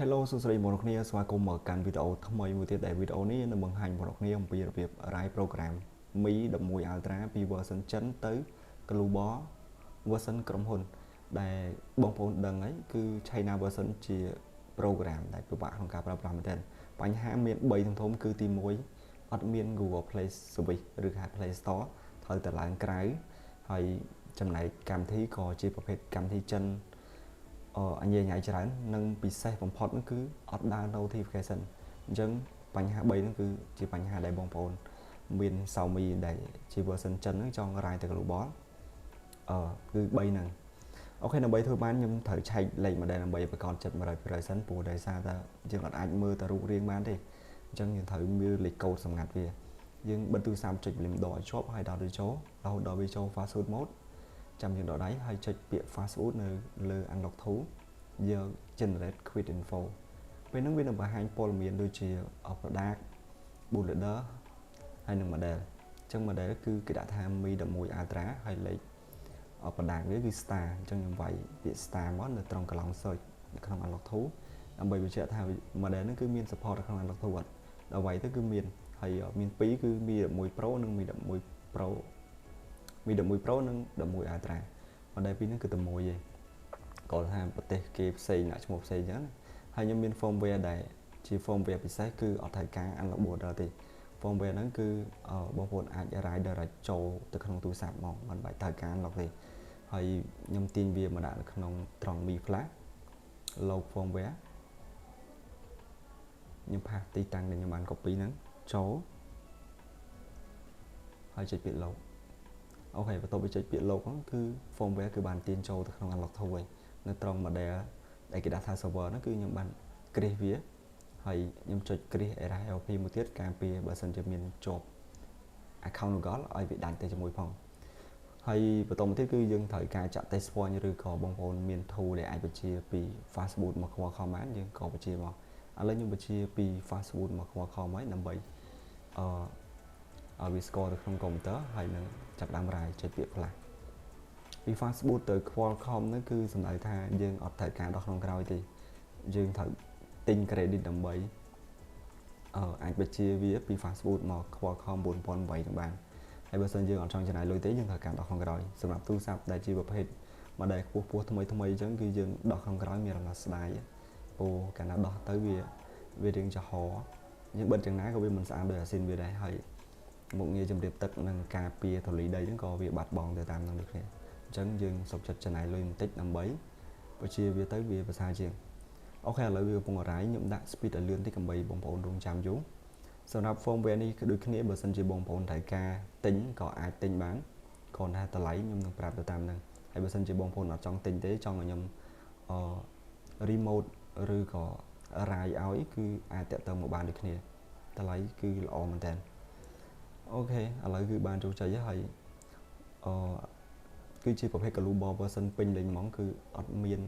Hello សួស្តីបងប្អូនគ្នាស្វាគមន៍មកកាន់វីដេអូថ្មីមួយទៀតដែលវីដេអូនេះនឹងបង្ហាញបងប្អូនគ្នាអំពីរបៀប write program Mi 11 Ultra ពី version ចិនទៅ global version ក្រុមហ៊ុនដែលបងប្អូនដឹងហើយគឺ China version ជា program ដែលពិបាកក្នុងការប្រើប្រាស់មែនទែនបញ្ហាមាន3ធំៗគឺទី1អត់មាន Google Play Service ឬហៅ Play Store ត្រូវតែឡើងក្រៅហើយចំណែកកម្មវិធីក៏ជាប្រភេទកម្មវិធីចិនអញ្ញញ៉ៃច្រើននិងពិសេសបំផុតនោះគឺអត់ដើរ notification អញ្ចឹងបញ្ហា3ហ្នឹងគឺជាបញ្ហាដែលបងប្អូនមាន Xiaomi ដែលជា version ចិនហ្នឹងចង់រាយទៅ global គឺ3ហ្នឹងអូខេដើម្បីធ្វើបានខ្ញុំត្រូវឆែកលេខ model ដើម្បីប្រកបចិត្ត 100% សិនព្រោះដោយសារតែយើងអាចមើលតែរូបរាងបានទេអញ្ចឹងយើងត្រូវមើលលេខកូដសម្ងាត់វាយើងបិទទូរស័ព្ទចុចលីមដកឲ្យជាប់ហើយដល់វាចូលរហូតដល់វាចូល password mode ចាំយើងដកដៃហើយចុចពាក្យ password នៅលើ unlock to យក generate quick info ពេលហ្នឹងវានឹងបង្ហាញព័ត៌មានដូចជា product bootloader ហើយនឹង model អញ្ចឹង model គឺគេដាក់ថា Mi 11 Ultra ហើយលេខ product វាគឺ star អញ្ចឹងខ្ញុំវាយពាក្យ star មកនៅត្រង់កន្លោង search នៅក្នុង unlock to ដើម្បីបញ្ជាក់ថា model ហ្នឹងគឺមាន support នៅក្នុង unlock to អត់ដល់វាយទៅគឺមានហើយមាន2គឺ Mi 11 Pro និង Mi 11 Pro Mi 11 Pro និង11 Ultra model ពីរហ្នឹងគឺតែមួយទេគាត់ថាប្រទេសគេផ្សេងដាក់ឈ្មោះផ្សេងអញ្ចឹងហើយខ្ញុំមាន firmware ដែលជា firmware ពិសេសគឺអត់ត្រូវការ unlock bootloader ទេ firmware ហ្នឹងគឺបងប្អូនអាច write direct ចូលទៅក្នុងទូរស័ព្ទមកមិនបាច់ត្រូវការ unlock ទេហើយខ្ញុំទាញវាមកដាក់នៅក្នុងត្រង់ Mi Flash load firmware ខ្ញុំផាសទីតាំងដែលខ្ញុំបាន copy ហ្នឹងចូលហើយចុចពាក្យ load អូខេបន្ទាប់ពីចុចពាក្យ load ហ្នឹងគឺ firmware គឺបានទាញចូលទៅក្នុង unlock to ហើយនៅត្រង់ model ដែលគេដាក់ថា server ហ្នឹងគឺខ្ញុំបាន create វាហើយខ្ញុំចុច create era LP មួយទៀតការពារបើសិនជាមានជាប់ account Google ឲ្យវាដាច់ទៅជាមួយផងហើយបន្តមកទៀតគឺយើងត្រូវការចាក់ test point ឬក៏បងប្អូនមាន tool ដែលអាចបញ្ជាពី fastboot មក Qualcomm បានយើងក៏បញ្ជាមកឥឡូវខ្ញុំបញ្ជាពី fastboot មក Qualcomm ហើយដើម្បីឲ្យវា score ទៅក្នុង computer ហើយនឹងចាប់ដើមរាយចុចពាក្យ flash ពី fastboot ទៅ Qualcomm ហ្នឹងគឺសំដៅថាយើងអត់ត្រូវការដល់ក្នុងក្រោយទេយើងត្រូវទិញ credit ដើម្បីអាចបញ្ជាវាពី fastboot មក Qualcomm 4008នឹងបានហើយបើសិនយើងអត់ចង់ចំណាយលុយទេយើងត្រូវការដោះក្នុងក្រោយសម្រាប់ទូរស័ព្ទដែលជាប្រភេទ model ខ្ពស់ថ្មីអញ្ចឹងគឺយើងដោះក្នុងក្រោយមានរំលាស់ស្ដាយព្រោះកាលណាដោះទៅវារៀងចំហយើងបិទយ៉ាងណាក៏វាមិនស្អាតដូចអាស៊ីនវាដែរហើយមុខងារជំរាបទឹកនិងការពារធូលីដីហ្នឹងក៏វាបាត់បង់ទៅតាមនឹងដូចគ្នាអញ្ចឹងយើងសុខចិត្តចំណាយលុយបន្តិចដើម្បីបញ្ជាវាទៅវាប្រសើរជាងអូខេឥឡូវវាកំពុងរាយខ្ញុំដាក់ speed ឲ្យលឿនតិចដើម្បីបងប្អូនរងចាំយូរសម្រាប់ firmware នេះគឺដូចគ្នាបើសិនជាបងប្អូនត្រូវការទិញក៏អាចទិញបានគ្រាន់តែតម្លៃខ្ញុំនឹងប្រាប់ទៅតាមហ្នឹងហើយបើសិនជាបងប្អូនអត់ចង់ទិញទេចង់ឲ្យខ្ញុំremote ឬក៏រាយឲ្យគឺអាចតាក់ទងមកបានដូចគ្នាតម្លៃគឺល្អមែនតើអូខេឥឡូវគឺបានចូលចិត្តហើយគឺជាប្រភេទ global version ពេញលេញហ្មងគឺអត់មាន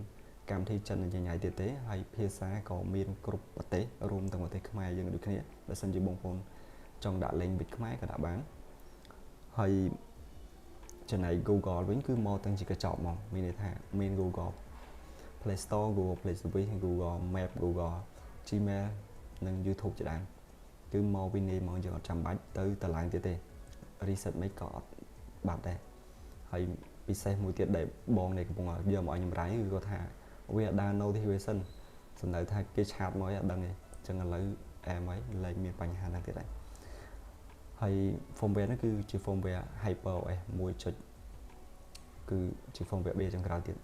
កម្មវិធីចិនញញ៉ៃទៀតទេហើយភាសាក៏មានគ្រប់ប្រទេសរួមទាំងប្រទេសខ្មែរយើងដូចគ្នាបើសិនជាបងប្អូនចង់ដាក់ language ខ្មែរក៏ដាក់បានហើយចំណែក Google វិញគឺមកទាំងជាកញ្ចប់ហ្មងមានន័យថាមាន Google Play Store Google Play Service Google Map Google Gmail និង YouTube ជាដើមគឺមកពីនេះមកយើងអត់ចាំបាច់ទៅតម្លៃទៀតទេ reset មិនក៏អត់បាត់ដែរហើយពិសេសមួយទៀតដែលបងនេះកំពុងយកមកឲ្យខ្ញុំរាយគឺគាត់ថាវាដើរ notification សំដៅថាគេឆាតមកឲ្យអត់ដឹងទេអញ្ចឹងឥឡូវអែមហើយលែងមានបញ្ហាហ្នឹងទៀតហើយ firmware ហ្នឹងគឺជា firmware HyperOS 1.គឺជា firmware បេចុងក្រោយទៀត